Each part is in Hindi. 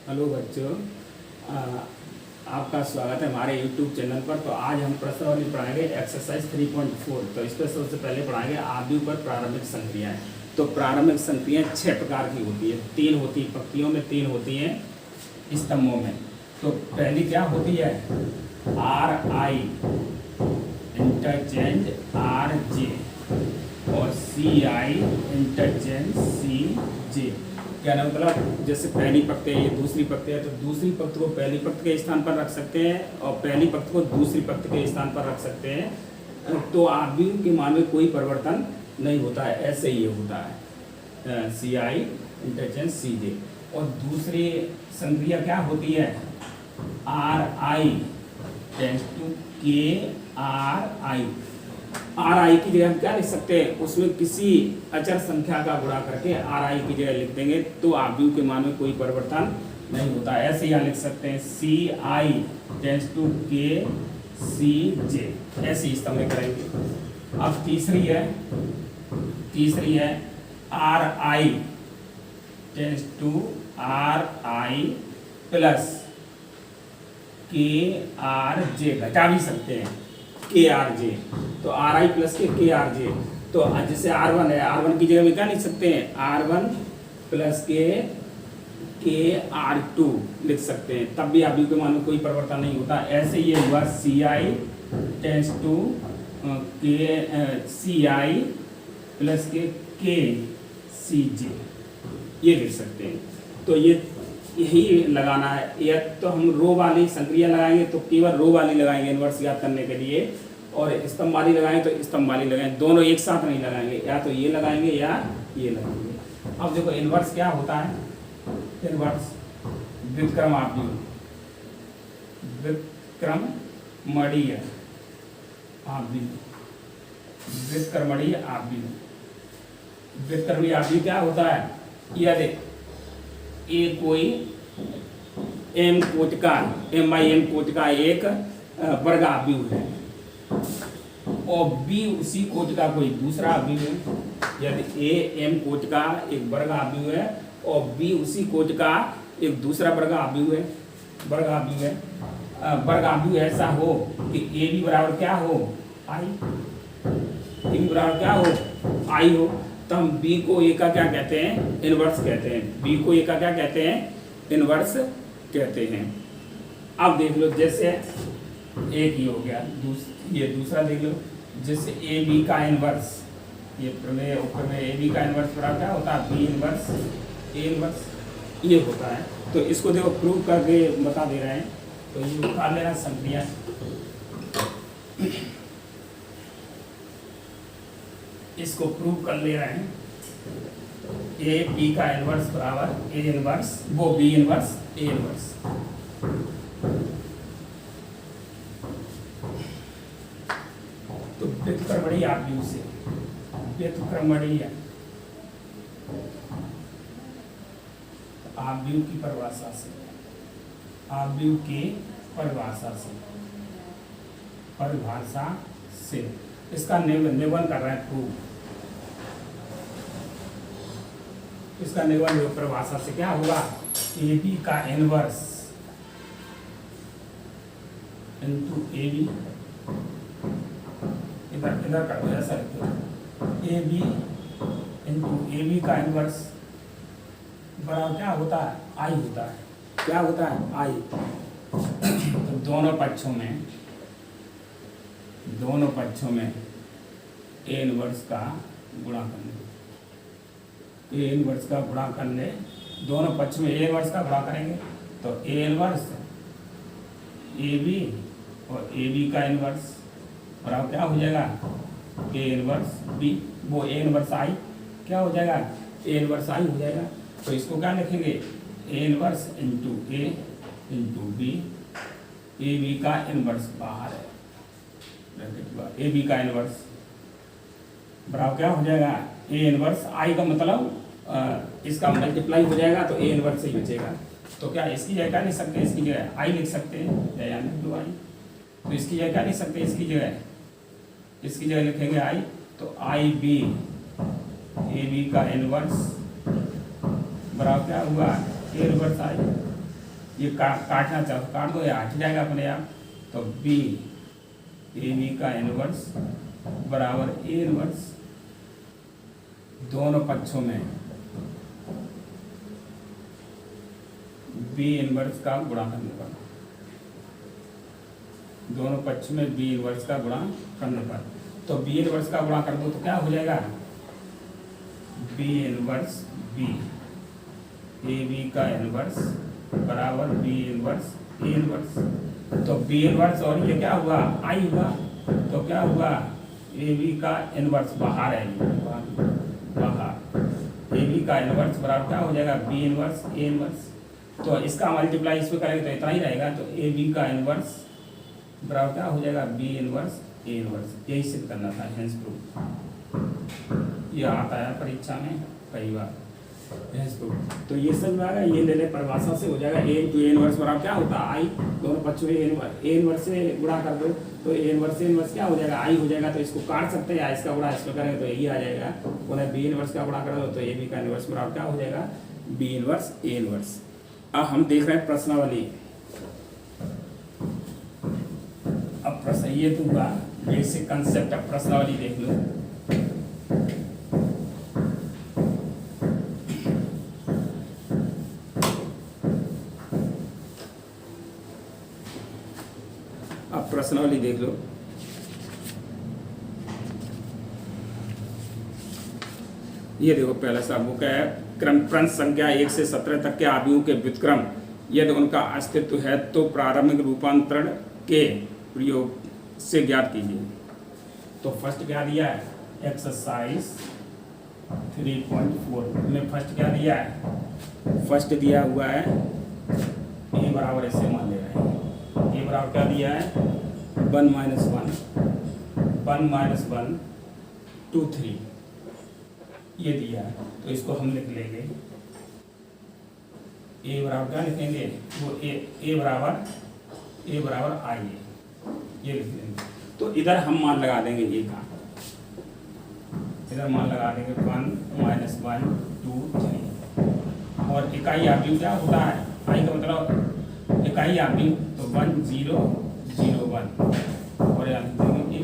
हेलो बच्चों, आपका स्वागत है हमारे YouTube चैनल पर। तो आज हम प्रश्नावली पढ़ाएंगे एक्सरसाइज 3.4। तो इस पर सबसे पहले पढ़ाएंगे आदि पर प्रारंभिक संक्रियाएं। तो प्रारंभिक संक्रियाएं 6 प्रकार की होती है। 3 होती पंक्तियों में, 3 होती हैं स्तंभों में। तो पहली क्या होती है? RI इंटरचेंज RJ और CI इंटरचेंज CJ। क्या ना मतलब जैसे पहली पंक्ति है, ये दूसरी पंक्ति है, तो दूसरी पंक्ति को पहली पंक्ति के स्थान पर रख सकते हैं और पहली पंक्ति को दूसरी पंक्ति के स्थान पर रख सकते हैं। तो आदि के मान में कोई परिवर्तन नहीं होता है, ऐसे ही होता है CI इंटरचेंज CJ। और दूसरी संक्रिया क्या होती है? RI tends to KRI। RI की जगह हम क्या लिख सकते हैं? उसमें किसी अचर संख्या का गुणा करके RI की जगह लिख देंगे तो आव्यूह के मान में कोई परिवर्तन नहीं होता। ऐसे यहाँ लिख सकते हैं CI टेंड्स टू KCJ। ऐसे ही स्तंभ करेंगे। अब तीसरी है RI tends to RI plus KRJ। घटा भी सकते हैं KRJ। तो RI प्लस के KRJ। तो जैसे R1 है, R1 की जगह में क्या लिख सकते हैं? R1 प्लस के KR2 लिख सकते हैं, तब भी आव्यूह के मान में कोई परिवर्तन नहीं होता। ऐसे ये हुआ CI tends to CI plus K KCJ, ये लिख सकते हैं। तो यही लगाना है। या तो हम रो वाली संक्रिया लगाएंगे तो केवल रो वाली लगाएंगे इन्वर्स याद करने के लिए, और स्तंभ वाली लगाएंगे तो स्तंभ वाली लगाएंगे। दोनों एक साथ नहीं लगाएंगे, या तो ये लगाएंगे या ये लगाएंगे। अब देखो इन्वर्स क्या होता है? इन्वर्स व्युत्क्रम आव्यूह, व्युत्क्रमणीय आव्यूह, व्युत्क्रमणीय आव्यूह। व्युत्क्रमणीय आव्यूह क्या होता है? यदि ए कोई M कोटि का MIM कोटि का एक वर्ग आव्यूह है और B उसी कोटि का कोई दूसरा आव्यूह है। यदि A M कोटि का एक वर्ग आव्यूह है और B उसी कोटि का एक दूसरा वर्ग आव्यूह है, वर्ग आव्यूह ऐसा हो कि AB बराबर क्या हो? I। AB बराबर क्या हो? I हो, तो हम B को A का क्या कहते हैं? इनवर्स कहते हैं। B को A का क्या कहते हैं? इनवर्स कहते हैं। अब देख लो, जैसे एक ही हो गया, ये दूसरा देख लो। जैसे AB का इनवर्स, ये प्रमेय उपप्रमेय AB का इनवर्स बराबर क्या होता है? B इनवर्स A इनवर्स, ये होता है। तो इसको देखो प्रूव करके बता दे रहे हैं। तो ये उतार लेना संक्रिया। इसको प्रूव कर ले रहे हैं। AB का इनवर्स बराबर A इनवर्स, वो B इनवर्स A इनवर्स। तो व्युत्क्रमणीय आव्यूह से, व्युत्क्रमणीय आव्यूह की परिभाषा से, आव्यूह की परिभाषा से इसका निबंध कर रहे हैं प्रूव। इसका निबंध परिभाषा से क्या होगा? AB का इनवर्स इंटू AB, इधर कर दो, ऐसा लिख दो। AB इंटू AB का इनवर्स बराबर क्या होता है? I होता है। क्या होता है? I। तो दोनों पक्षों में A इनवर्स का गुणा करने, A इनवर्स का गुणा करने, दोनों पक्ष में A इनवर्स का गुणा करेंगे तो A इनवर्स AB और AB का इनवर्स बराबर क्या हो जाएगा? A इनवर्स B, वो A इनवर्स I क्या हो जाएगा? A इनवर्स I हो जाएगा। तो इसको क्या लिखेंगे? A inverse into A into B। AB का इनवर्स बाहर है, AB का इनवर्स बराबर क्या हो जाएगा? A इनवर्स I का मतलब इसका मल्टीप्लाई हो जाएगा तो A इनवर्स से ही बचेगा। तो क्या इसकी जगह क्या लिख सकते हैं? इसकी जगह I लिख सकते हैं, या दो I। तो इसकी जगह क्या लिख सकते हैं? इसकी जगह लिखेंगे I। तो IB AB का इनवर्स बराबर क्या हुआ? A inverse I। ये काटना चाहो काट दो, या हट जाएगा अपने आप। तो बी ए बी का इनवर्स बराबर ए इनवर्स दोनों पक्षों में बी इनवर्स का गुणा करने पर, दोनों पक्ष में बी इनवर्स का गुणा करने पर। तो बी इनवर्स का गुणा कर दो तो क्या हो जाएगा, B inverse B A B का इनवर्स बराबर बी इनवर्स ए इनवर्स। तो बी इनवर्स और ये क्या हुआ, आई हुआ। तो क्या हुआ, ए बी का इनवर्स बाहर है, बाहर ए बी का इनवर्स बराबर क्या हो जाएगा, बी इनवर्स ए इनवर्स। तो इसका मल्टीप्लाई इस पे करेंगे तो इतना ही रहेगा। तो ए बी का इनवर्स बराबर क्या हो जाएगा, बी इनवर्स ए इनवर्स। यही सिद्ध करना था, हेंस प्रूफ। ये आता है परीक्षा में कई बार, हेंस प्रूफ। तो ये समझ में आएगा, ये ले ले परिभाषा से हो जाएगा। ए इंटू ए इनवर्स बराबर क्या होता है, आई। दोनों पक्षों में ए इनवर्स से गुणा कर दो तो ए इनवर्स क्या हो जाएगा, आई हो जाएगा। तो इसको काट सकते हैं, इसका गुणा इसमें करेंगे तो यही आ जाएगा। उन्हें बी इनवर्स का गुणा कर दो तो ए बी का इनवर्स बराबर क्या हो जाएगा, बी इनवर्स ए इनवर्स। अब हम देख रहे हैं प्रश्नावली। अब प्रश्न ये तो हुआ बेसिक कंसेप्ट। अब प्रश्नावली देख लो। अब प्रश्नावली देख लो। ये देखो पहला सा बुक है, क्रमपंच संख्या 1 से 17 तक के आव्यूहों के व्युत्क्रम यदि उनका अस्तित्व है तो प्रारंभिक रूपांतरण के प्रयोग से ज्ञात कीजिए। तो फर्स्ट क्या दिया है, एक्सरसाइज 3.4 में फर्स्ट क्या दिया है, फर्स्ट दिया हुआ है ए बराबर ऐसे मान ले रहे हैं। ए बराबर क्या दिया है, 1 - 1 2 3 ये दिया है। तो इसको हम लिख लेंगे, ए बराबर क्या लिखेंगे, वो ए बराबर आई ये लिख लेंगे। तो इधर हम मान लगा देंगे ए का, इधर मान लगा देंगे 1 - 1 2 3। और इकाई आव्यूह क्या होता है, आई का मतलब इकाई आव्यूह। तो 1 0 0 1 और यहाँ लिख देंगे ए।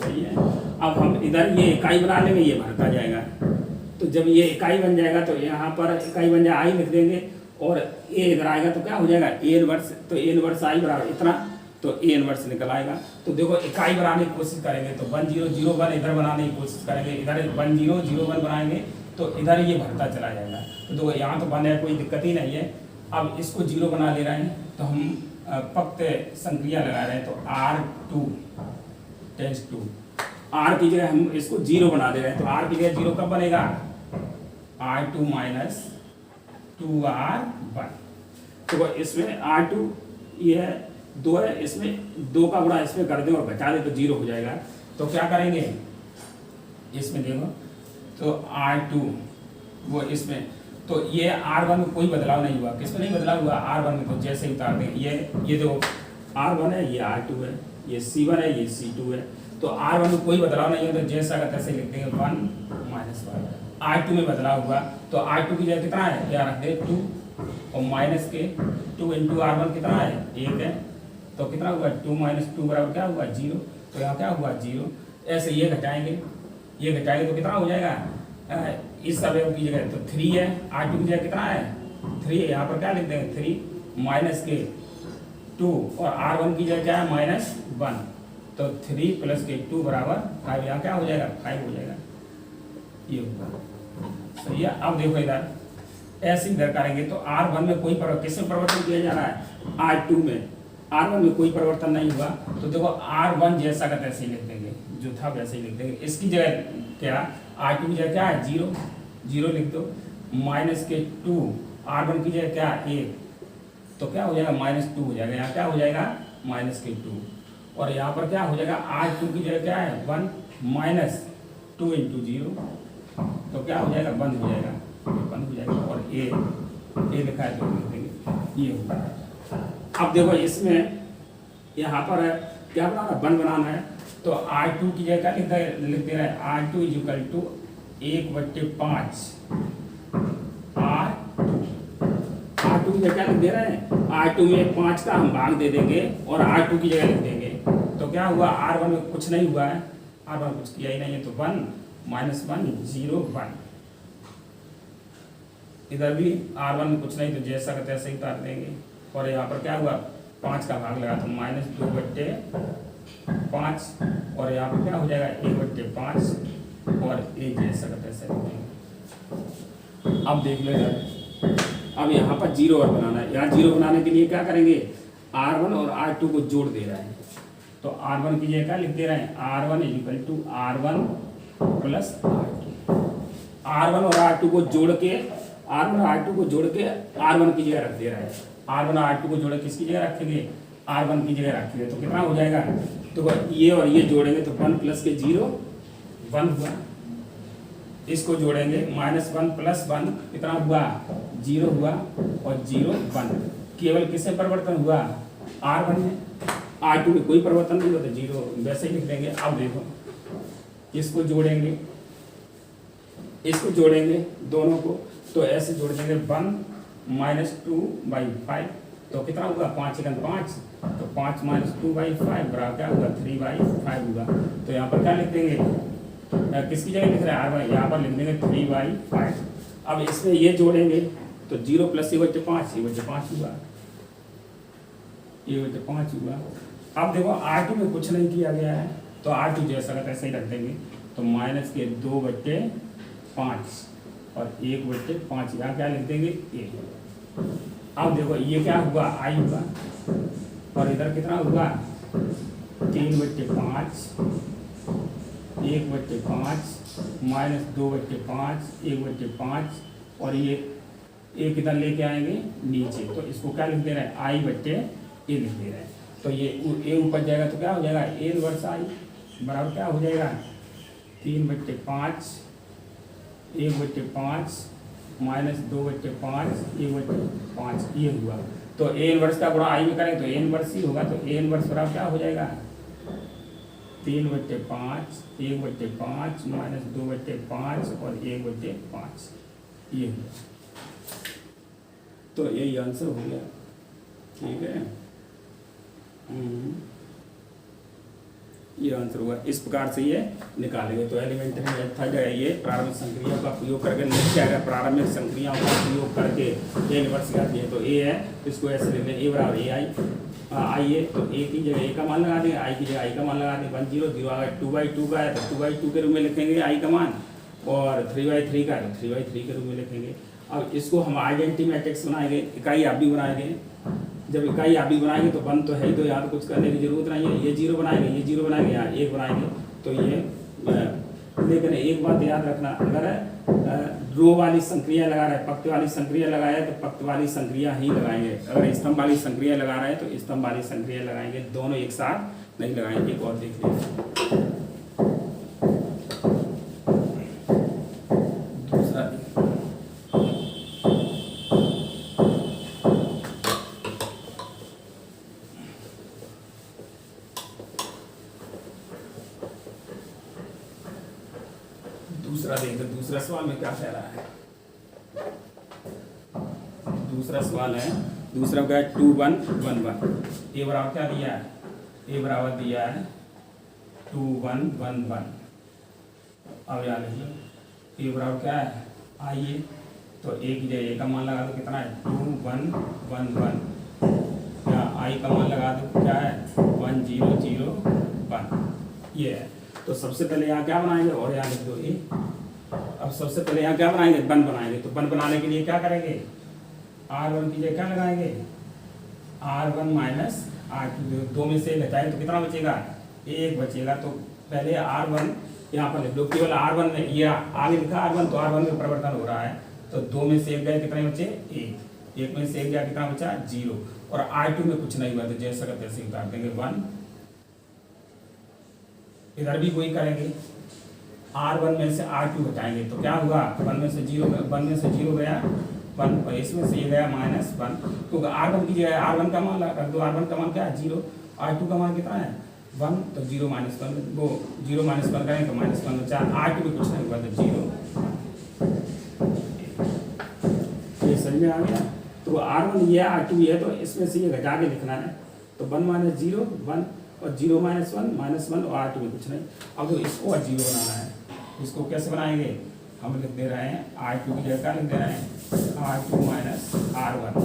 सही है। अब हम इधर ये इकाई बना लेंगे, ये भरता जाएगा। तो जब ये इकाई बन जाएगा तो यहाँ पर इकाई बन जाए आई लिख देंगे और ए इधर आएगा तो क्या हो जाएगा, ए इनवर्स। तो ए इनवर्स आई बराबर इतना, तो ए इनवर्स निकल आएगा। तो देखो इकाई बनाने की कोशिश करेंगे तो 1 0 0 1 इधर बनाने की कोशिश करेंगे, इधर 1 0 0 1 बनाएंगे तो इधर ये भरता चला जाएगा। तो देखो यहाँ तो बने कोई दिक्कत ही नहीं है। अब इसको 0 बना ले रहे हैं तो हम पक्त संक्रिया लगा रहे हैं। तो R2 टेंस टू R की जगह हम इसको 0 बना दे रहे हैं। तो R की जगह 0 कब बनेगा, R2 - 2R1। तो इसमें R2 ये है 2 है, इसमें 2 का गुणा इसमें कर दें और घटा दें तो 0 हो जाएगा। तो क्या करेंगे, इसमें देखो तो R2 वो इसमें, तो ये R1 में कोई बदलाव नहीं हुआ। किसमें नहीं बदलाव हुआ, R1 में। तो जैसे ही उतार दें ये जो R1 है ये R2 है, ये C1 है ये C2 है। तो R1 में कोई बदलाव नहीं है तो जैसा का तैसे लिख देंगे 1 - 1। R2 में बदलाव हुआ तो R2 की जगह कितना है, क्या रख दे 2 और माइनस के 2 × R1 कितना है 1 है। तो कितना हुआ 2 - 2 बराबर क्या हुआ 0। तो यहाँ क्या हुआ 0। ऐसे ये घटाएंगे तो कितना हो जाएगा, इस अवयव की जगह तो 3 है, R2 की जगह कितना है 3 है। यहाँ पर क्या लिख देंगे 3 माइनस के 2 और R1 की जगह क्या है -1। तो 3 + के 2 बराबर 5। यहाँ क्या हो जाएगा 5 हो जाएगा, ये होगा। सही है। अब देखो इधर ऐसे इधर करेंगे तो R1 में कोई किसमें परिवर्तन किया जा रहा है, R2 में। R1 में कोई परिवर्तन नहीं हुआ तो देखो R1 जैसा का तैसे ही लिख देंगे, जो था वैसे ही लिख देंगे। इसकी जगह क्या, R2 की जगह क्या है 0 लिख दो, माइनस के 2 R1 की जगह क्या 1 तो क्या हो जाएगा -2 हो जाएगा। यहाँ क्या हो जाएगा -2 और यहाँ पर क्या हो जाएगा R2 की जगह क्या है 1 - 2 × 0 तो क्या हो जाएगा 1 हो जाएगा, 1 हो जाएगा। और ए लिखा है तो लिख देंगे, ये होगा। अब देखो इसमें यहाँ पर क्या बनाना, 1 बनाना है। तो R2 की जगह क्या लिख दे रहा है, R2 = 1/5 R2 की की जगह क्या लिख दे रहे हैं, R2 में 5 का हम भाग दे देंगे और R2 की जगह लिख देंगे। तो क्या हुआ, R1 में कुछ नहीं हुआ है, R1 कुछ किया ही नहीं है, तो 1 -1 0 1। इधर भी R1 में कुछ नहीं, तो जैसा का तैसा ही उतार देंगे। और यहाँ पर क्या हुआ, 5 का भाग लगा तो -2/5, और यहाँ पर क्या हो जाएगा 1/5, और एक जैसा का तैसा लिख देंगे। अब देख लो यार, अब यहाँ पर 0 और बनाना है। यहाँ 0 बनाने के लिए क्या करेंगे, R1 और R2 को जोड़ दे रहे हैं। तो R1 की जगह क्या लिख दे रहे हैं, R1 = R1 + R2 और R2 को जोड़ के R1 की जगह रख दे रहा है। R1 और R2 को जोड़े किसकी जगह रखेंगे, R1 की जगह रखेंगे। तो कितना हो जाएगा, तो ये और ये जोड़ेंगे तो 1 + के 0 1 हुआ। इसको जोड़ेंगे -1 + 1 कितना हुआ, 0 हुआ, और 0 1। केवल किससे परिवर्तन हुआ, R1 में। R2 में कोई परिवर्तन नहीं हुआ, तो 0 वैसे ही लिख देंगे। अब देखो इसको जोड़ेंगे दोनों को, तो ऐसे जोड़ देंगे 1 - 2/5, तो कितना हुआ, 5 × 5, तो 5 - 2/5 बराबर क्या हुआ, 3/5 हुआ। तो यहाँ पर क्या लिख देंगे, किसकी जगह लिख रहे हैं, R1, यहाँ पर लिख देंगे 3/5। अब इसमें ये जोड़ेंगे तो 0 + 1/5 1/5 हुआ, 1/5 हुआ। अब देखो R2 में कुछ नहीं किया गया है, तो R2 जैसा का तैसा ही रख देंगे। तो -2/5 और 1/5, यहाँ क्या लिख देंगे 1। अब देखो ये क्या हुआ, I हुआ, और इधर कितना हुआ 3/5 1/5 -2/5 1/5, और ये एक इधर लेके आएंगे नीचे, तो इसको क्या लिख दे रहे हैं, I/A लिख दे रहे हैं। तो ये A ऊपर जाएगा तो क्या हो जाएगा, A इनवर्स I बराबर क्या हो जाएगा, 3/5 1/5 -2/5 1/5, ये हुआ। तो A इनवर्स का गुणा I में करेंगे तो A इनवर्स ही होगा। तो A इनवर्स बराबर क्या हो जाएगा, 3/5 1/5 -2/5 और 1/5, ये हुआ। तो यही आंसर हो गया, ठीक है। ये आंसर हुआ। इस प्रकार से ये निकालेंगे। तो एलिमेंट्री मेथड है ये, प्रारंभिक संक्रियाओं का प्रयोग करके निश्चय अगर प्रारंभिक संक्रियाओं का प्रयोग करके ए इनवर्स करती है। तो ए है, इसको ऐसे लिख लें, ए बराबर ए आई आई है, तो ए की जगह ए का मान लगा देंगे, आई की जगह आई का मान लगा देंगे। 1 0 0 अगर 2/2 का है तो 2/2 के रूप में लिखेंगे आई का मान, और 3/3 का है तो 3/3 के रूप में लिखेंगे। अब इसको हम आइडेंटिटी मैट्रिक्स बनाएंगे, इकाई आबी बनाएंगे। जब इकाई आबी बनाएंगे तो 1 तो है ही, तो यहाँ तो कुछ करने की जरूरत नहीं है। ये 0 बनाएंगे, ये 0 बनाएंगे, यहाँ 1 बनाएंगे, तो ये लेकिन एक बात याद रखना, अगर रो वाली संक्रिया लगा रहे हैं, पक्त वाली संक्रिया लगाए तो पक्त वाली संक्रिया ही लगाएंगे। अगर स्तंभ वाली संक्रिया लगा रहे हैं तो स्तंभ वाली संक्रिया लगाएंगे, दोनों एक साथ नहीं लगाएंगे। एक और देख लीजिए, दूसरा सवाल में क्या कह रहा है। दूसरा सवाल है, दूसरा क्या है, 2 1 1 1। ए बराबर क्या दिया है, ए बराबर दिया है 2 1 1 1। अब याद रखिए ए बराबर क्या है, आइए तो ए की जगह ए का मान लगा दो, कितना है 2 1 1 1। या आई का मान लगा दो, क्या है 1 0 0 1, ये है। तो सबसे पहले यहाँ क्या बनाएंगे, और यहाँ लिख दो ए। अब सबसे पहले यहाँ क्या बनाएंगे, 1 बनाएंगे। तो 1 बनाने के लिए क्या करेंगे, R1 की जगह क्या लगाएंगे, R1 - R2, 2 में से घटाएंगे तो कितना बचेगा, 1 बचेगा। तो पहले R1 यहाँ पर लिख लो, केवल R1 में, ये आगे लिखा R1, तो R1 में परिवर्तन हो रहा है। तो 2 में से 1 गए, कितने बचे 1, 1 में से 1 गया, कितना बचा 0, और R2 में कुछ नहीं हुआ, तो जैसा का तैसे उतार देंगे 1। इधर भी कोई करेंगे, R1 में से R2 घटाएंगे तो क्या हुआ, 1 में से 0 गया 1, और इसमें से ये गया -1। तो R1 की जगह R1 का मान रख दो, R1 का मान क्या है 0, R2 का मान कितना है 1, तो 0 - 1, वो 0 - 1 करेंगे तो -1 बचा। R2 में कुछ नहीं हुआ तो 0। ये समझ में आ गया। तो R1 ये R2 ये है, तो इसमें से ये घटा के लिखना है। तो 1 माइनस 0 1 और 0 माइनस 1 -1 और R2 में कुछ नहीं। अब तो इसको और 0 बनाना है। इसको कैसे बनाएंगे? हम लिख दे रहे हैं R2 की जगह क्या लिख दे रहे हैं? R2 minus R1,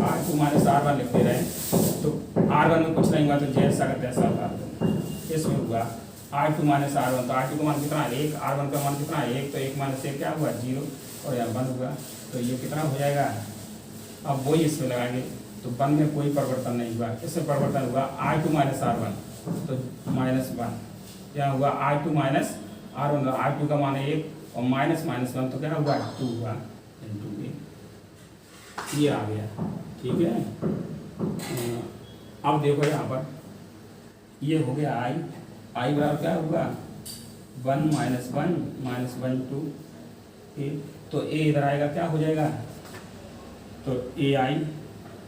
R2 minus R1 लिख दे रहे हैं। तो R1 में कुछ नहीं हुआ तो जैसा का तैसा उतार दो। इसमें हुआ R2 माइनस R1, तो R2 का मान कितना है 1, R1 का मान कितना है 1, तो 1 माइनस 1 क्या हुआ 0 और यहाँ 1 हुआ। तो ये कितना हो जाएगा? अब वही इसमें लगाएंगे। तो 1 में कोई परिवर्तन नहीं हुआ, इसमें परिवर्तन हुआ R2 माइनस R1, तो -1 क्या हुआ? R2 माइनस R1, R2 का मान 1 और -1 तो क्या हुआ 2 हुआ इंटू ये आ गया। ठीक है, अब देखो यहाँ पर ये हो गया I बराबर क्या हुआ 1 -1 -1 2 ए। तो ए इधर आएगा क्या हो जाएगा? तो AI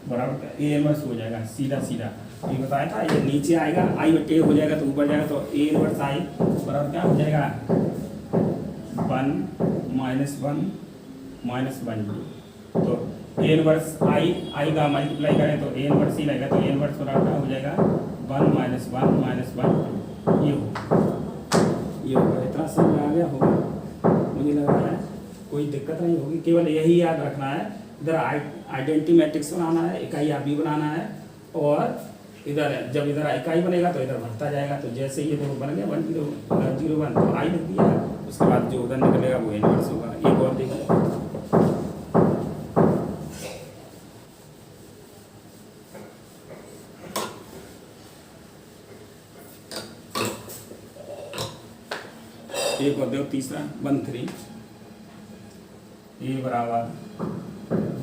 बराबर ए इनवर्स हो जाएगा सीधा सीधा। ये बताया था ये नीचे आएगा I बटे हो जाएगा तो ऊपर जाएगा, तो ए इनवर्स I बराबर क्या हो जाएगा 1 -1 -1 2। तो ए इनवर्स I का मल्टीप्लाई करें तो ए इनवर्स ही लगेगा, तो ए इनवर्स बराबर क्या हो जाएगा 1 -1 -1 ये होगा। इतना समझ आ गया होगा मुझे लग रहा है, कोई दिक्कत नहीं होगी। केवल यही याद रखना है, इधर आइडेंटिटी मैट्रिक्स बनाना है, इकाई आबी बनाना है, और इधर जब इधर इकाई बनेगा तो इधर बढ़ता जाएगा। तो जैसे ये देखो बन गया 1 0 0 1, तो I लिख दिया, उसके बाद जो उधर निकलेगा वो इनवर्स होगा। एक और देखिए, एक और देखो तीसरा 1 3 ए बराबर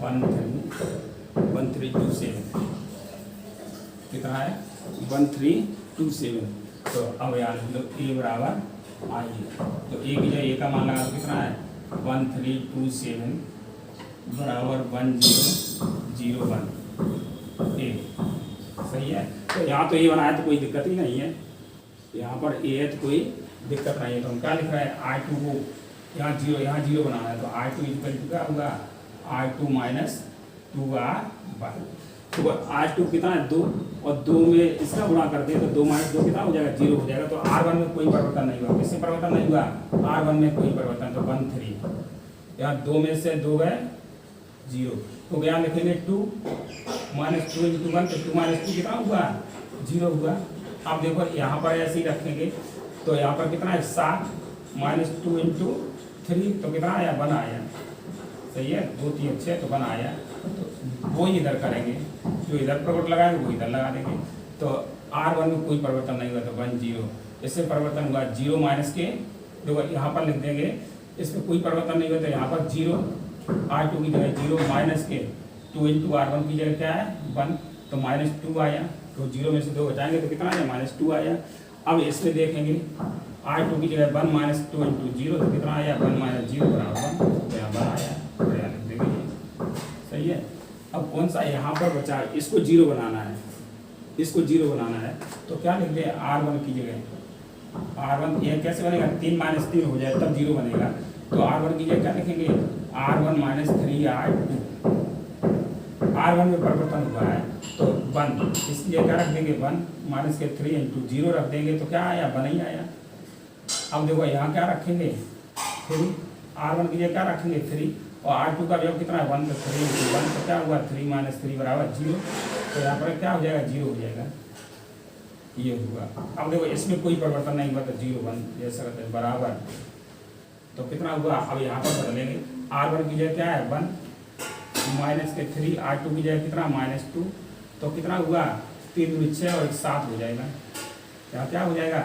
1 3 2 7 कितना है 1 3 2 7। तो अब यार ए बराबर I, तो ए की जगह ए का मान लगा तो कितना है 1 3 2 7 बराबर 1 0 0 1 ए। सही है। तो यहाँ तो ए बनाया तो कोई दिक्कत ही नहीं है, यहाँ पर ए है तो कोई दिक्कत नहीं है। तो हम क्या लिख रहे हैं I2 को यहाँ 0 बनाना है, तो I2 इक्वल टू क्या होगा R2 माइनस 2R1। तो R2 कितना है 2, और 2 में इसका गुणा कर दे तो 2 माइनस 2 कितना हो जाएगा 0 हो जाएगा। तो R1 में कोई परिवर्तन नहीं हुआ। किससे परिवर्तन नहीं हुआ? R1 में कोई परिवर्तन। तो 1 3 यहाँ 2 में से 2 गए 0, तो यहाँ लिखेंगे 2 -2 इंटू 1, तो 2 - 2 कितना हुआ 0 हुआ। अब देखो यहाँ पर ऐसे ही रखेंगे, तो यहाँ पर कितना है 7 -2 इंटू 3, तो कितना आया 1 आया। सही है, 2 3 6 तो 1 आया। तो वो इधर करेंगे, जो इधर प्रकट लगाएंगे वो इधर लगा देंगे। तो R1 में कोई परिवर्तन नहीं हुआ, तो 1 0। इससे परिवर्तन हुआ 0 माइनस के, देखो यहाँ पर लिख देंगे, इसमें कोई परिवर्तन नहीं हुआ तो यहाँ पर 0 R2 की जगह 0 माइनस के 2 इंटू R1 की जगह क्या है 1, तो -2 आया। तो 0 में से 2 बचाएंगे तो कितना आया -2 आया। अब इसमें देखेंगे R2 की जगह 1 -2 इंटू 0, तो कितना आया 1 - 0 बराबर 1, तो यहाँ 1 आया, तो यहाँ लिख देंगे। सही है। अब कौन सा यहाँ पर बचा, इसको 0 बनाना है, इसको 0 बनाना है, तो क्या लिख दें R1 की जगह R1 ये कैसे बनेगा 3 - 3 हो जाए तब 0 बनेगा। तो R1 की जगह क्या लिखेंगे R1 - 3R2। R1 में परिवर्तन हुआ है तो 1, इसकी जगह क्या रख देंगे 1 माइनस के 3 इंटू 0 रख देंगे, तो क्या आया 1 ही आया। अब देखो यहाँ क्या रखेंगे 3, R1 की जगह क्या रखेंगे 3, और R2 का योग कितना है 1, तो 3 इंटू 1, तो क्या हुआ 3 - 3 बराबर 0। तो यहाँ पर क्या हो जाएगा 0 हो जाएगा, ये हुआ। अब देखो इसमें कोई परिवर्तन नहीं हुआ तो 0 1 जैसा करते हैं बराबर, तो कितना हुआ। अब यहाँ पर बदलेंगे, R1 की जगह क्या है 1 माइनस के 3, R2 की जगह कितना -2, तो कितना हुआ 3 दूनी 6 और 7 हो जाएगा। यहाँ क्या हो जाएगा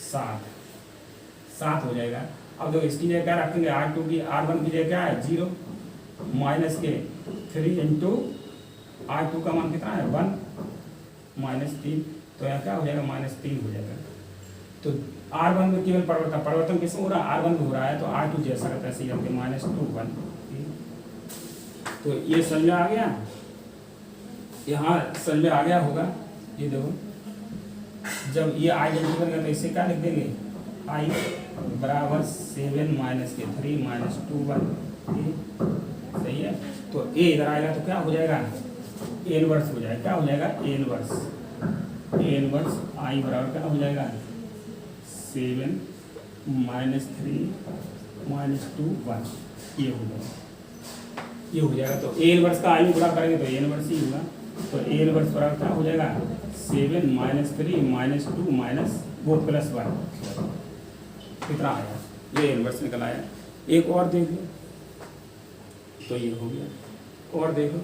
7 हो जाएगा। अब देखो इसकी जगह क्या रखेंगे R1 की जगह क्या है 0 माइनस के 3 इंटू R2 का मान कितना है 1 -3, तो यहाँ क्या हो जाएगा -3 हो जाएगा। तो R1 में केवल परिवर्तन किसमें हो रहा है R1 में हो रहा है, तो R2 जैसा रहता है ऐसे ही रखते -2 1। तो ये समझ में आ गया, यहाँ समझ में आ गया होगा। ये देखो जब ये आइडेंटिटी बनेगा तो इसे क्या लिख देंगे I बराबर 7 - के 3 - 2 1। सही है। तो ए इधर आएगा तो क्या हो जाएगा, ए इनवर्स हो जाएगा। क्या हो जाएगा, ए इनवर्स। ए इनवर्स आई बराबर क्या हो जाएगा, 7 -3 -2 1, ये हो जाएगा, ये हो जाएगा। तो ए इनवर्स का आई में गुणा करेंगे तो ए इनवर्स ही होगा। तो ए इनवर्स बराबर क्या हो जाएगा, 7 -3 -2 माइनस वो +1, कितना आया, ये इनवर्स निकल आया। एक और देख लो, तो ये हो गया। और देखो,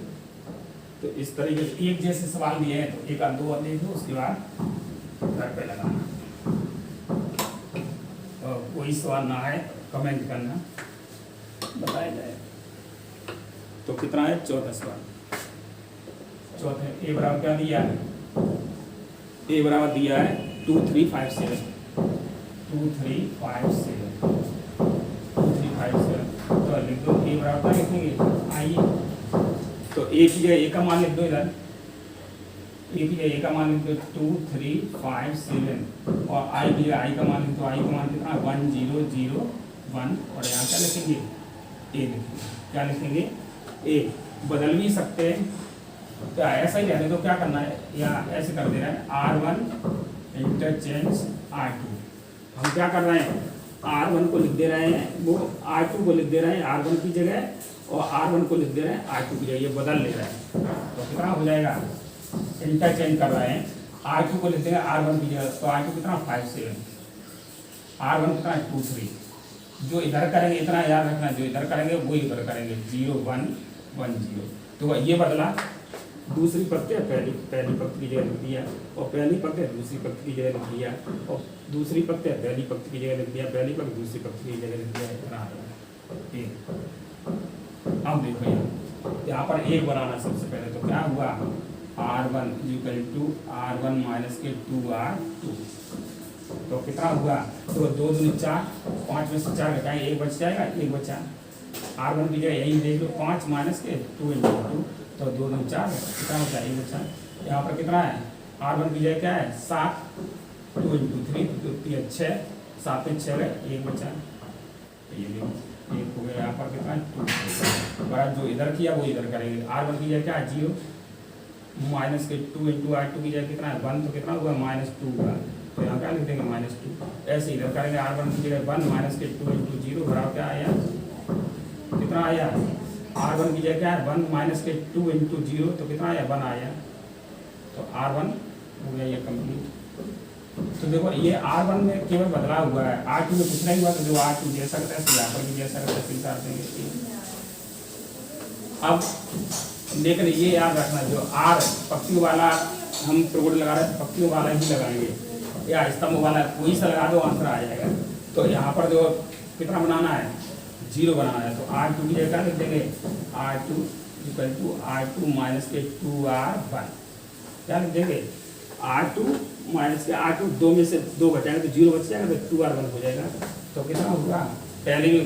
तो इस तरीके से एक जैसे सवाल दिए हैं तो एक आध दो और देख लो, उसके बाद घर पे लगाना। कोई सवाल ना है कमेंट करना, बताया जाए। तो कितना है, चौथा सवाल। चौथे ए बराबर क्या दिया है, ए बराबर दिया है 2 3 5 7, 2 3 5 7, 2 3 5 7। तो लिख दो ए बराबर क्या लिखेंगे, आइए तो ए की जगह ए का मान लिख दो इधर, ए की जगह ए का मान लिख दो 2 3 5 7, और आई की जगह आई का मान लिख दो, आई का मान कितना 1 0 0 1, और यहाँ क्या लिखेंगे, ए लिखेंगे। क्या लिखेंगे, ए। बदल भी सकते हैं, तो ऐसा ही रहने दो। क्या करना है, या ऐसे कर दे रहे हैं R1 इंटरचेंज R2। हम क्या कर रहे हैं, R1 को लिख दे रहे हैं, वो R2 को लिख दे रहे हैं R1 की जगह, और R1 को लिख दे रहे हैं R2 की जगह, ये बदल ले रहे हैं। तो कितना हो जाएगा, इंटरचेंज कर रहे हैं, R2 को लिख देंगे R1 की जगह, तो R2 कितना 5 7, R1 कितना 2 3। जो इधर करेंगे इतना याद रखना, जो इधर करेंगे वो इधर करेंगे, 0 1 1 0। तो ये बदला, दूसरी प्रत्यय पहली पंक्ति की जगह लिख दिया, और पहली प्रत्यय दूसरी पंक्ति की जगह लिख दिया, और दूसरी प्रत्यय पहली पंक्ति की जगह लिख दिया, पहली पंक्ति दूसरी पंक्ति की जगह लिख दिया। इतना आ गया। अब देखो यहाँ पर एक बनाना सबसे पहले, तो क्या हुआ, R1 = R1 - के 2R2। तो कितना हुआ, तो 2 दूनी 4, 5 में से 4 घटाएंगे, एक बच जाएगा, एक बचा। R1 की जगह यही देख लो, 5 - के 2 × 2, तो 2 दूनी 4, कितना बचा, एक बचा। यहाँ पर कितना है, R1 की जगह क्या है 7, 2 × 3 तो 3 6, 7 में 6 गए, एक बचा। ये देखो एक हो गया। यहाँ पर कितना है 2, बड़ा जो इधर किया वो इधर करेंगे। R1 की जगह क्या है 0, -के 2 × R2 की जगह कितना है 1, तो कितना हुआ -2 हुआ, तो यहाँ क्या लिख देंगे -2। ऐसे इधर करेंगे, R1 की जगह 1 के 2 × 0 बराबर क्या आया, कितना आया, R1 की जगह क्या है 1 के 2 × 0, तो कितना आया 1 आया। तो R1 हो गया ये कंप्लीट। तो देखो ये R1 में केवल बदलाव हुआ है, R2 में कुछ नहीं हुआ। तो जो R2 जैसा करता है यहाँ पर भी जैसा करता है उतार देंगे। अब लेकिन ये याद रखना, जो R पक्तियों वाला हम प्रगुण लगा रहे हैं, पक्तियों वाला ही लगाएंगे, या स्तंभ वाला कोई सा लगा दो, आंसर आ जाएगा। तो यहाँ पर जो कितना बनाना है, 0 बनाना है। तो R2 की जगह लिख देंगे, R2 = R2 - के 2R1। क्या लिख देंगे, R2 - के R2, 2 में से 2 घटाएंगे तो 0 बच जाएगा, तो 2R1 हो जाएगा। तो कितना हुआ, पहले में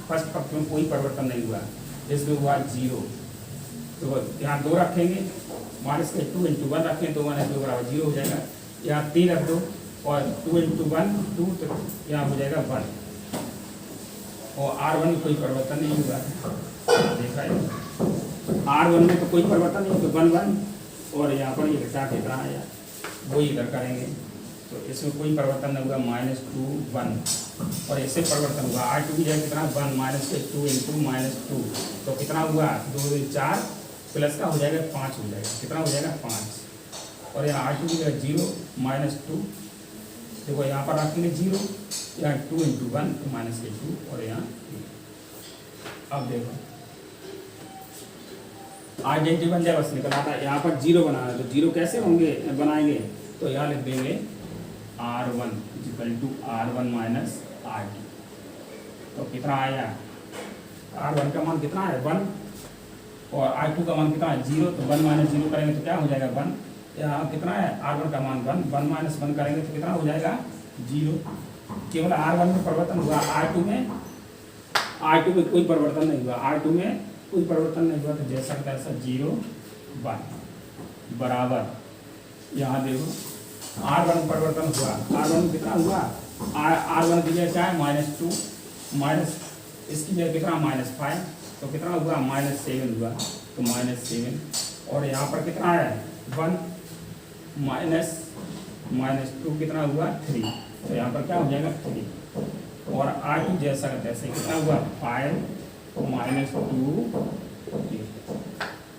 फर्स्ट पक्ष में कोई परिवर्तन नहीं हुआ, इसमें हुआ 0। तो यहाँ 2 रखेंगे, -के 2 × 1 रखें, तो 1 2 = 0 हो जाएगा। यहाँ 3 रख दो, और 2 × 1 2, तो यहाँ हो जाएगा 1। और R1 में कोई परिवर्तन नहीं हुआ, देखा है R1 में तो कोई परिवर्तन नहीं, तो 1 1, और यहाँ पर ये घटा के इतना आया, वही इधर करेंगे। तो इसमें कोई परिवर्तन नहीं हुआ, -2 1, और इससे परिवर्तन हुआ। R2 की जगह कितना 1 - के 2 × -2, तो कितना हुआ 2 2 4, प्लस का हो जाएगा 5 हो जाएगा, कितना हो जाएगा 5। और यहाँ R2 की जगह 0 -2, देखो यहाँ पर रखेंगे 0, यहाँ 2 × 1 तो -के 2, और यहाँ 3। अब देखो आइडेंटिटी बन जाए, बस निकल आता है। यहाँ पर 0 बनाना है, तो 0 कैसे होंगे बनाएंगे, तो यहाँ लिख देंगे R1 = R1 - R2। तो कितना आया, R1 का मान कितना है 1, और R2 का मान कितना है 0, तो 1 - 0 करेंगे तो क्या हो जाएगा 1। यहाँ कितना है R1 का मान 1, 1 - 1 करेंगे तो कितना हो जाएगा 0। केवल R1 में परिवर्तन हुआ, R2 में कोई परिवर्तन नहीं हुआ, R2 में कोई परिवर्तन नहीं हुआ। तो जैसा का तैसा 0 1 बराबर, यहाँ देखो R1 में परिवर्तन हुआ, R1 में कितना हुआ, R1 की जगह क्या है -2, इसकी जगह कितना -5, तो कितना हुआ -7 हुआ, तो -7। और यहाँ पर कितना है 1 -2 कितना हुआ 3, तो यहाँ पर क्या हो जाएगा 3। और R2 जैसा का तैसे कितना हुआ 5 -2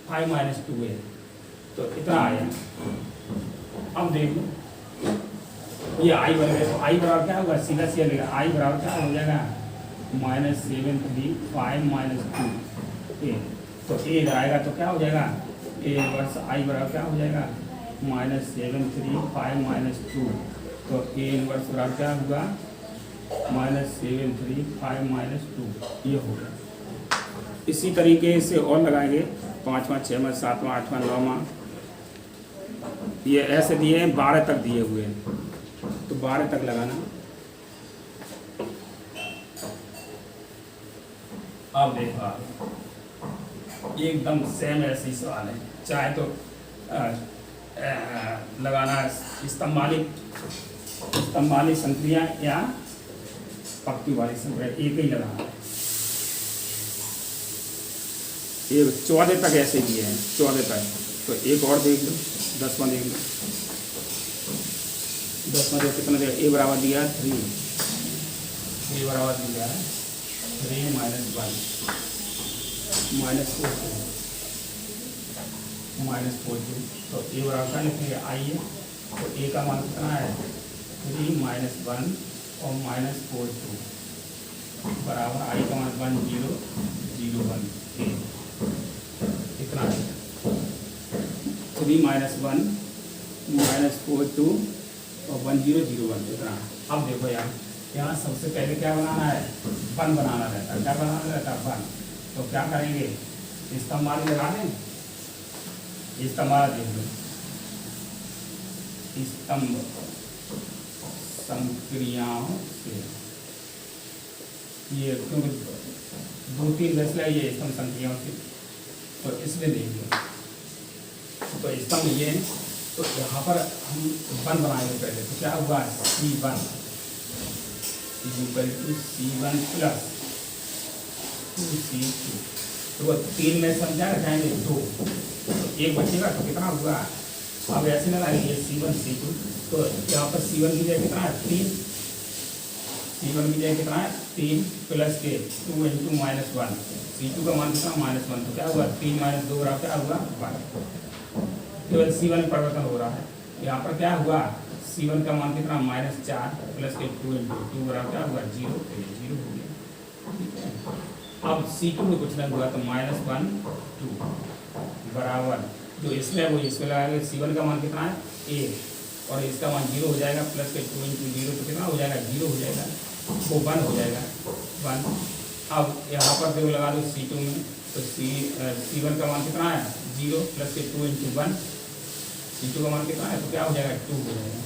5 -2 है, तो इतना आया। अब देख लो ये आई बन गया, तो आई बराबर क्या होगा सीधा सीधा लेगा, आई बराबर क्या हो जाएगा -7 3 5 -2 तो ए इधर आएगा तो क्या हो जाएगा ए इनवर्स आई बराबर क्या हो जाएगा -7 3 5 -2, तो ए इनवर्स बराबर क्या होगा -7 3 5 -2 ये हो गया। इसी तरीके से और लगाएंगे 5वां 6वां 7वां 8वां 9वां, ये ऐसे दिए हैं 12 तक दिए हुए हैं, तो 12 तक लगाना। अब देखो आप एकदम सेम ऐसे ही सवाल है, चाहे तो लगाना स्तंभ वाली संक्रिया या पंक्ति वाली संक्रिया, एक ही लगाना है। ये 14 तक ऐसे दिए हैं 14 तक, तो एक और देख लो 10वां देख लो। 10वां देखो कितना दिया, ए बराबर दिया 3, ए बराबर दिया 3 -1 -4 तो ए बराबर क्या लिखेंगे आइए, तो ए का मान कितना है 3 -1 और -4 बराबर आई का मान 1 0 0 1 कितना है 3 -1 -4 2 और 1 0 0 1 इतना। अब देखो यहाँ सबसे पहले क्या बनाना है 1 बनाना रहता है, क्या बनाना रहता है 1, तो क्या करेंगे स्तंभ वाली लगा दें, स्तंभ वाला देख लो, स्तंभ संक्रियाओं से ये क्योंकि 2-3 दशला ये स्तंभ संक्रियाओं से, तो इसमें देख लो, तो स्तंभ ये, तो यहाँ पर हम 1 बनाएंगे पहले, तो क्या हुआ C1 = C1 + 2C2, तो वो 3 में समझा रखेंगे 2, तो एक बचेगा तो कितना हुआ। अब ऐसे लगाएंगे ये C1 C2, तो यहाँ पर C1 की जगह कितना है 3, C1 की जगह कितना है 3 प्लस के 2 × -1, C2 का मान कितना -1, तो क्या हुआ 3 - 2 बराबर क्या हुआ 1, केवल C1 में परिवर्तन हो रहा है। यहाँ पर क्या हुआ C1 का मान कितना -4 प्लस के 2 × 2 बराबर क्या हुआ 0, तो ये 0 हो गया, ठीक है। अब C2 में कुछ नहीं हुआ तो -1 2 बराबर जो इसमें वो इसमें लगाएंगे, C1 का मान कितना है 1 और इसका मान 0 हो जाएगा, प्लस के 2 × 0 तो कितना हो जाएगा 0 हो जाएगा, वो 1 हो जाएगा 1। अब यहाँ पर जो लगा दो C2 में, तो C1 का मान कितना है 0 प्लस के 2 × 1, C2 का मान कितना है तो क्या हो जाएगा 2 हो जाएगा,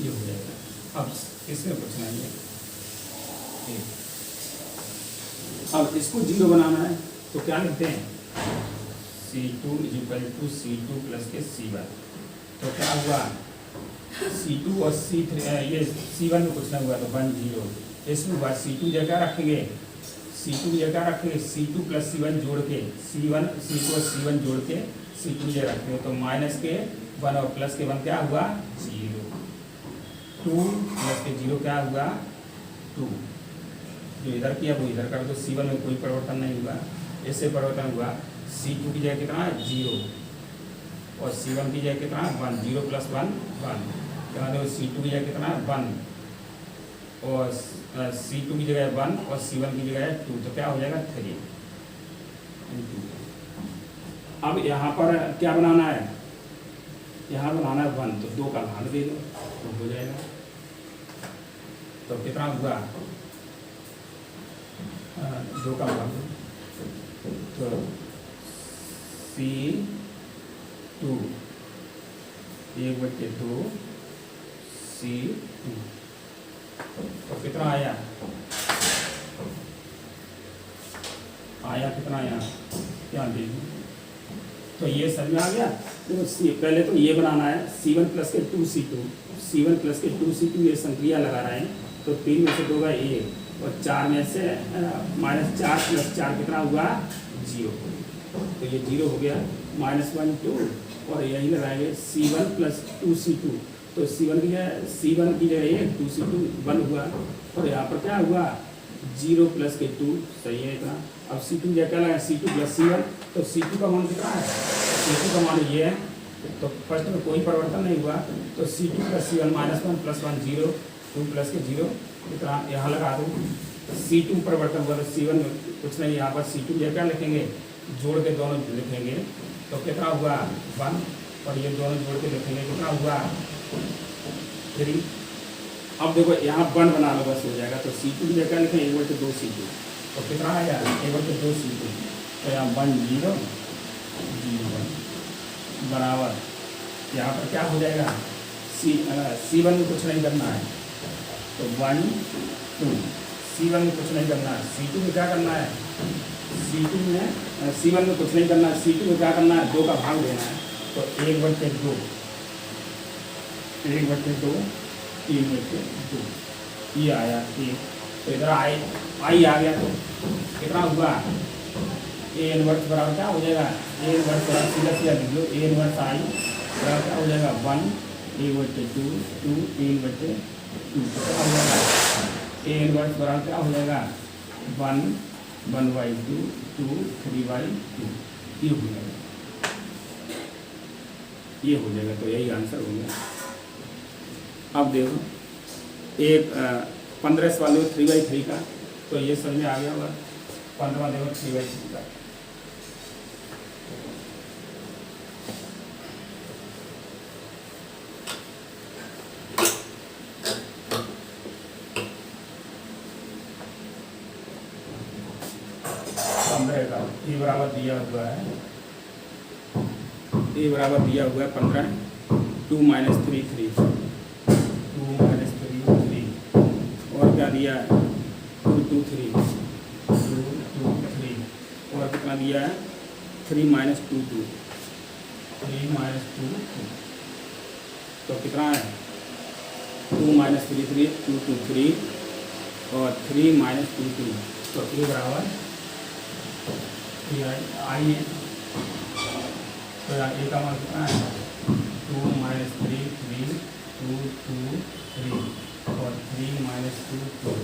ये हो जाएगा। अब इसमें कुछ नहीं है, अब इसको 0 बनाना है तो क्या लिखते हैं C2 = C2 प्लस के C1, तो क्या हुआ C2 और C3 ये C1 में कुछ नहीं हुआ तो 1 0, इसमें हुआ C2 जगह रखेंगे, C2 जगह रखेंगे C2 + C1 जोड़ के C2 और C1 जोड़ के C2 जगह रखेंगे, तो माइनस के 1 और प्लस के 1 क्या हुआ 0, 2 प्लस के 0 क्या हुआ 2, जो इधर किया वो इधर कर दो, C1 में कोई परिवर्तन नहीं हुआ, इससे परिवर्तन हुआ C2 की जगह कितना है 0 और C1 की जगह कितना है 1, 0 + 1 1, यहाँ देखो C2 की जगह कितना है 1 और C2 की जगह 1 और C1 की जगह 2, तो क्या हो जाएगा 3 × 2। अब यहाँ पर क्या बनाना है, यहाँ बनाना है 1, तो 2 का भाग दे दो तो हो जाएगा, तो कितना हुआ 2 का भाग दो, तो C2 1/2 C2, तो कितना आया कितना आया क्या देखिए, तो ये समझ में आ गया। तो पहले तो ये बनाना है C1 + के 2C2, C1 + के 2C2 ये संक्रिया लगा रहे हैं, तो 3 में से 2 का 1 और 4 में से -4 + 4 कितना हुआ 0, तो ये 0 हो गया। -1 2 और यही लगाएंगे C1 + 2C2, तो C1 की जगह 1 2C2 1 हुआ और यहाँ पर क्या हुआ 0 + के 2, सही है इतना। अब C2 क्या लगा C2 + C1, तो C2 का मान कितना है, C2 का मान ये है, तो फर्स्ट में कोई परिवर्तन नहीं हुआ, तो C2 + C1 -1 + 1 0 2 + के 0 इतना यहाँ लगा दूँ। C2 परिवर्तन हुआ तो C1 में कुछ नहीं, यहाँ पर C2 क्या लिखेंगे, जोड़ के दोनों लिखेंगे, तो कितना हुआ 1 और ये दोनों जोड़ के लिखेंगे कितना हुआ 3। अब देखो यहाँ 1 बना लो बस हो जाएगा, तो C2 की जगह लिखें 1/2C2, तो कितना आया 1/2C2, तो यहाँ 1 0 0 1 बराबर यहाँ पर क्या हो जाएगा C1 में कुछ नहीं करना है, तो 1 2 C1 में कुछ नहीं करना है, C2 में क्या करना है, C1 में कुछ नहीं करना है, C2 में क्या करना है 2 का भाग देना है, तो 1/2 1/2 3/2 ये आया 1, तो इधर आई आ गया, तो कितना हुआ A इनवर्स बराबर क्या हो जाएगा, A इनवर्स बराबर सीधा लिख लो, A इनवर्स आई बराबर क्या हो जाएगा 1 A/2 2 A/2, कितना हो जाएगा A इनवर्स बराबर क्या हो जाएगा 1 1/2 2 3/2, ये हो जाएगा, ये हो जाएगा, तो यही आंसर हो गया। अब देखो एक 15 सवाल देखो 3/3 का, तो ये समझ में आ गया होगा। 15वां देखो 3/3 का, A बराबर दिया हुआ है, A बराबर दिया हुआ है 15 2 - 3 3 2 - 3 3 और क्या दिया है 2 2 3 2 2 3 और कितना दिया है 3 - 2 2 3 - 2 2, तो कितना है 2 - 3 3 2 2 3 और 3 - 2 2, तो A बराबर आई है, तो A का मान कितना है 2 - 3 3 2 2 3 और 3 - 2 2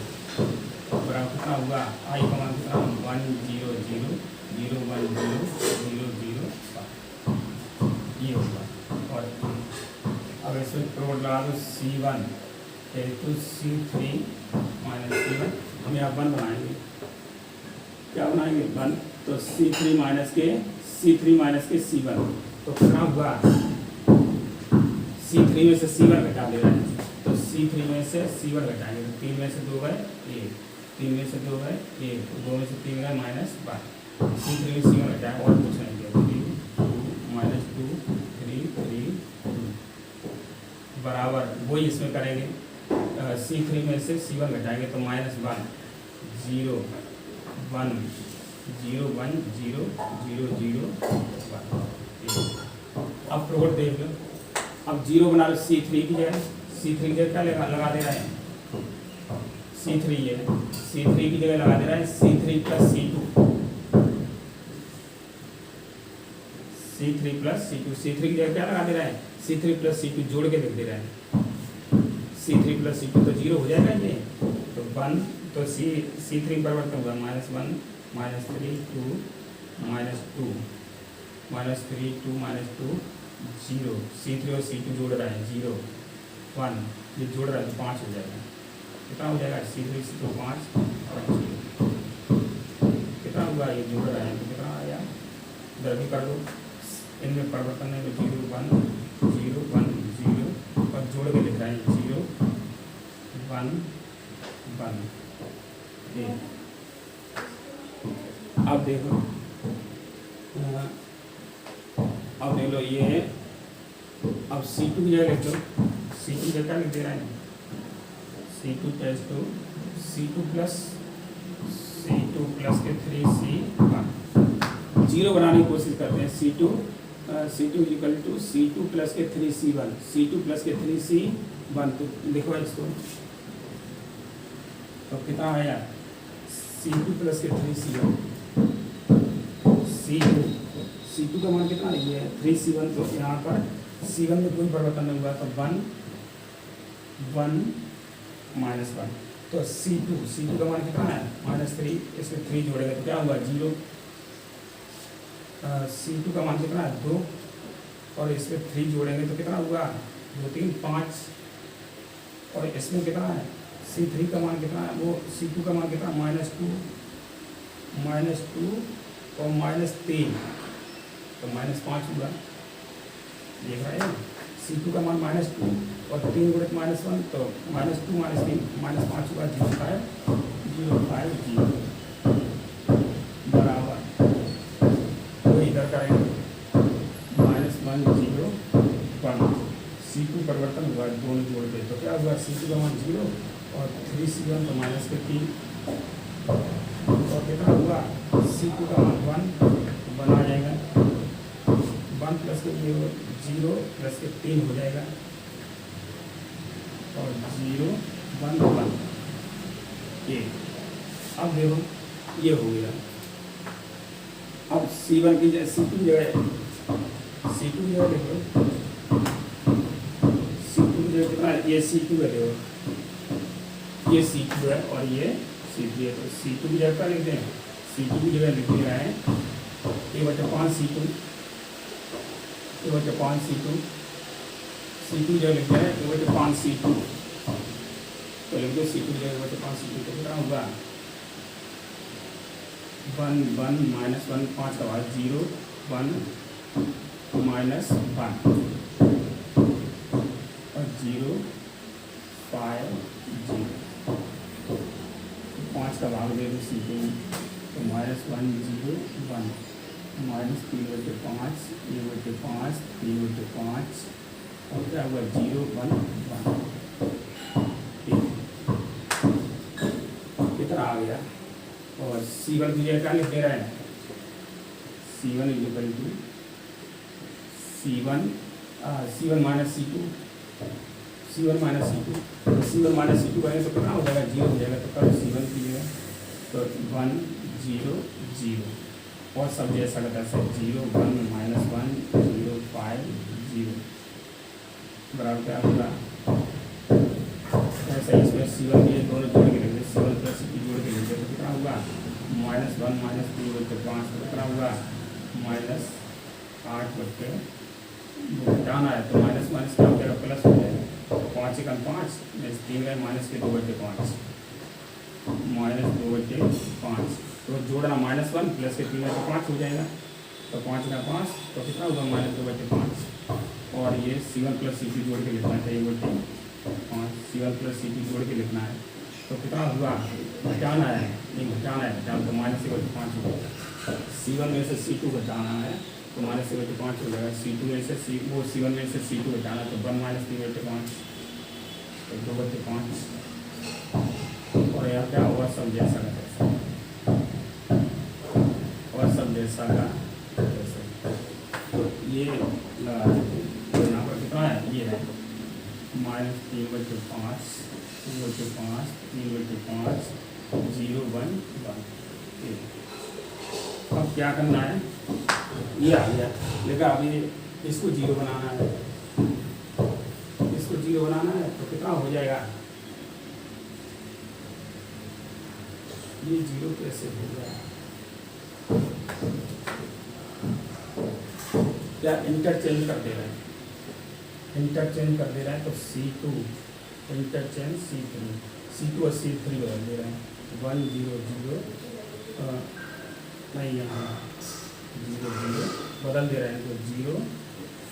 बराबर कितना हुआ, आई का मान कितना 1 0 0 0 1 0 0 0 ये होगा। और अब इसमें प्रोड लगा दो C1 तो C3 - C1, हम यहाँ 1 बनाएंगे, क्या बनाएंगे 1, तो C3 - के C1, तो कितना हुआ C3 में से C1 घटा दे रहा है, तो C3 में से C1 घटाएंगे, तो 3 में से 2 गए 1 3 में से 2 गए 1 2 में से 3 गए -1, C3 में C1 घटाएं और कुछ नहीं किया 3 2 -2 3 3 2 बराबर वही इसमें करेंगे, C3 में से C1 घटाएंगे तो -1 0 1 0 1 0 0 0 1। अब प्रोड देख लो, अब 0 बना लो C3 की जगह क्या लगा दे रहे हैं C3 की जगह लगा दे रहा है C3 + C2 C3 की जगह क्या लगा दे रहा है C3 + C2 जोड़ के लिख दे रहा है, C3 + C2 तो 0 हो जाएगा ये, तो 1 तो C3 परिवर्तन होगा -1 -3 2 -2 -3 2 -2 0, C3 और C2 जोड़ रहा है 0 1, ये जोड़ रहा है तो 5 हो जाएगा, कितना हो जाएगा C3 C2 5 और 0, कितना हुआ ये जोड़ रहा है तो कितना आया, इधर भी कर दो, इनमें परिवर्तन है तो 0 1 0 1 0 और जोड़ के लिख रहे हैं 0 1 1। अब देखो अब देख लो ये है, अब C2 की जगह लिख दो, C2 की जगह लिख दे रहे हैं C2 प्लस के 3C1, 0 बनाने की कोशिश करते हैं, C2 = C2 प्लस के 3C1 C2 प्लस के 3C1, तो लिखो इसको तो कितना आया C2 प्लस के 3C1 C2 का मान कितना है ये 3C1। तो यहाँ पर C1 में कोई परिवर्तन नहीं हुआ तो 1 1 -1। तो C2 का मान कितना है -3, इसमें 3 जोड़ेगा तो क्या हुआ 0। C2 का मान कितना है 2 और इसमें 3 जोड़ेंगे तो कितना हुआ 2 3 5। और इसमें कितना है C3 का मान कितना है वो C2 का मान कितना -2 और -3 तो -5 हुआ। देख रहे हैं C2 का मान -2 और 3 गुणित -1 तो -2 -3 -5 हुआ 0.5 बराबर। तो इधर करेंगे -1 0 1। C2 परिवर्तन हुआ दोनों जोड़ के तो क्या हुआ C2 का मान 0 और 3C1 तो -3 और कितना हुआ C2 का मान 1 आ जाएगा। 1 प्लस के 0 प्लस के 3 हो जाएगा और 0 1 1 ये। अब देखो ये हो गया। अब C1 की जगह C2 की जगह देखो C2 की जगह कितना है ये C2 है देखो ये C2 है और ये C3 है। तो C2 की जगह क्या लिखते हैं C2 की जगह लिख रहे हैं A/5 C2 A/5 C2 C2 जगह लिखते हैं A/5 C2 तो लिख दो C2 की जगह A/5 C2 तो कितना होगा 1 1 -1 5 का बाद 0 1 -1 और 0 5 0 5 का भाग दे दो C2 तो -1 0 1 -3/5 3/5 3/5 और क्या हुआ 0 1 1 कितना आ गया। और C1 की जगह क्या लिख दे रहे हैं C1 equal to C1 minus C2 C1 minus C2 करें तो कितना हो जाएगा 0 हो जाएगा। तो करो C1 की जगह तो 1 0 0 और सब जैसा का तैसा 0 1 -1 0 5 0 बराबर क्या होगा ऐसा इसमें C1 ये दोनों जोड़ के लिखते C1 प्लस C2 जोड़ के लिखते तो कितना होगा -1 -3/5 तो कितना होगा -8/2 घटाना है तो माइनस क्या हो जाएगा प्लस हो जाएगा। 5 1 5 -3 गए -2/5 -2/5 तो जोड़ना -1 प्लस के 3/5 हो जाएगा। तो 5 का 5 तो कितना होगा -2/5 और ये C1 प्लस C2 जोड़ के लिखना चाहिए 5 C1 प्लस C2 जोड़ के लिखना है तो कितना हुआ घटाना है नहीं घटाना है तो -1/5 होगा। C1 में से C2 घटाना है तो -1/5 हो जाएगा। C2 में से C1 में से C2 घटाना तो 1 -3/5 तो 2/5 और यहाँ क्या हुआ सब जैसा का तैसा और सब जैसा का तैसा। तो ये लगा तो यहाँ पर कितना है ये है -3/5 2/5 3/5 0 1 1। अब क्या करना है ये आ गया लेकिन अभी इसको 0 बनाना है। इसको 0 बनाना है तो कितना हो जाएगा ये 0 कैसे हो गया क्या इंटरचेंज कर दे रहे हैं तो C2 इंटरचेंज C2 और C3 बदल दे रहे हैं 1 0 0 नहीं यहाँ 0 0 बदल दे रहे हैं तो 0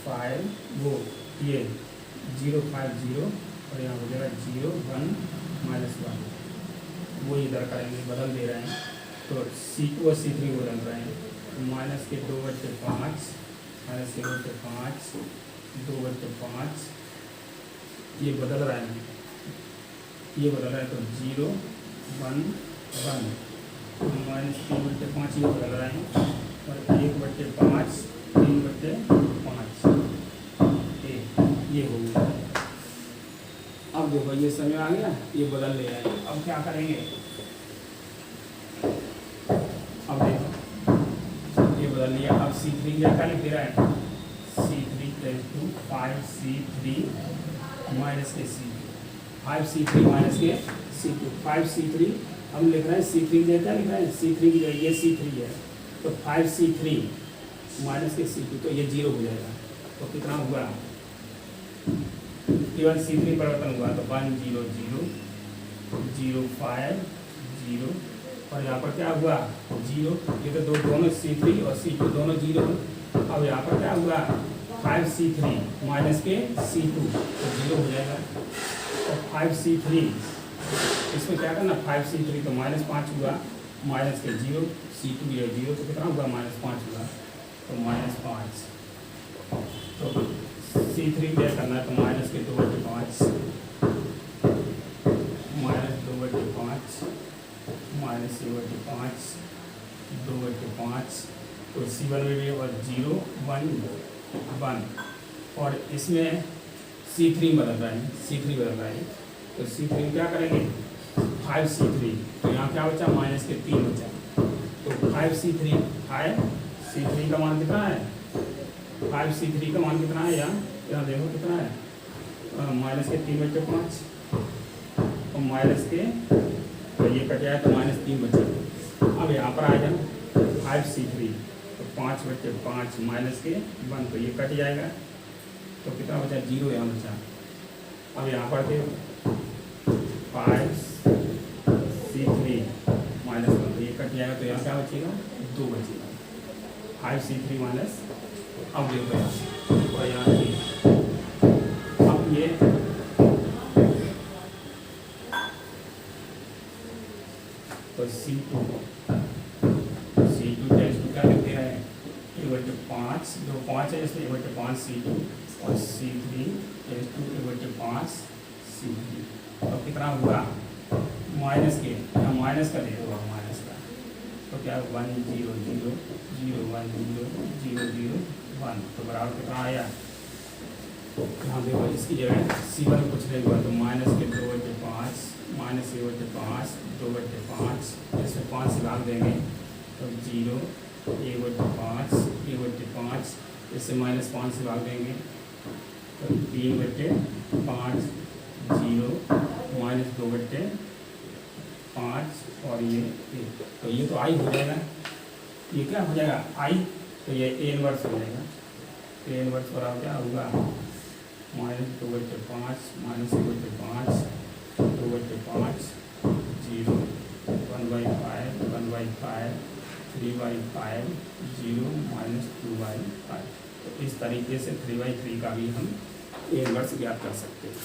5 वो ये 0 5 0 और यहाँ हो जाएगा 0 1 -1 वो इधर करेंगे बदल दे रहे हैं तो C2 और C3 बदल रहे हैं -2/5 -1/5 2/5 ये बदल रहे हैं तो 0 1 1 -3/5 ये बदल रहे हैं और 1/5 3/5 ये हो गया। अब देखो ये समय आ गया, ये बदल ले आए। अब क्या करेंगे, अब देखो ये बदल लिया। अब C3 क्या लिख दे रहा है, C3 = 5C3 माइनस के C2, 5C3 माइनस के C2, 5C3 हम लिख रहे हैं। C3 की जगह क्या लिख रहे हैं, C3 की जगह ये C3 है, तो 5C3 माइनस के C2, तो ये 0 हो जाएगा। तो कितना हुआ, केवल C3 परिवर्तन हुआ, तो 1 0 0 0 5 0, और यहाँ पर क्या हुआ 0। ये तो दोनों C3 और C2 दोनों 0। अब यहाँ पर क्या हुआ 5C3 माइनस के C2, तो 0 हो जाएगा। और 5C3 इसमें क्या करना, 5C3 तो -5 हुआ, माइनस के 0, C2 की 0, तो कितना हुआ -5 हुआ, तो -5। तो C3 क्या करना है, तो माइनस के 2/5 माइनस 2/5 माइनस 1/5 2/5, तो C1 में भी और 0 1 1, और इसमें C3 बदल रहा है, C3 बदल रहा है, तो C3 क्या करेंगे 5C3, तो यहाँ क्या बचा माइनस के 3 बचा, तो 5C3 5C3 का मान कितना है, 5C3 का मान कितना है, यहाँ देखो कितना है, माइनस के 3/5, और माइनस के, तो ये कट जाए तो -3 बचे। अब यहाँ पर आ जाए 5C3, तो 5/5 माइनस के 1, तो ये कट जाएगा, तो कितना बचा 0 यहाँ बचा। अब यहाँ पर के 5C3 माइनस 1, तो ये कट जाएगा, तो यहाँ क्या बचेगा 2 बचेगा, 5C3 माइनस। अब देखो और यहाँ अब ये तो C2 टेस्ट क्या लिखते हैं 1/5, जो 5 है इसमें 1/5 C2, और C3 टेस्ट 1/5 C3। तो कितना हुआ माइनस के, यहाँ माइनस का दे दो, माइनस का, तो क्या 1 0 0 0 1 0 0 0 1, तो बराबर कितना आया, यहाँ देखो इसकी जगह C1 कुछ नहीं हुआ, तो माइनस के 2/5 माइनस 1/5 2/5, इसमें 5 से भाग देंगे, तो 0 1/5 1/5, इससे -5 से भाग देंगे, तो 3/5 0 माइनस 2/5, और ये 1, तो ये तो आई हो जाएगा, ये क्या हो जाएगा आई, तो ये A इनवर्स हो जाएगा। A इनवर्स बराबर क्या होगा -2/5 माइनस 1/5 2/5 0 1/5 1/5 3/5 0 -2/5। तो इस तरीके से 3/3 का भी हम A इनवर्स ज्ञात कर सकते हैं।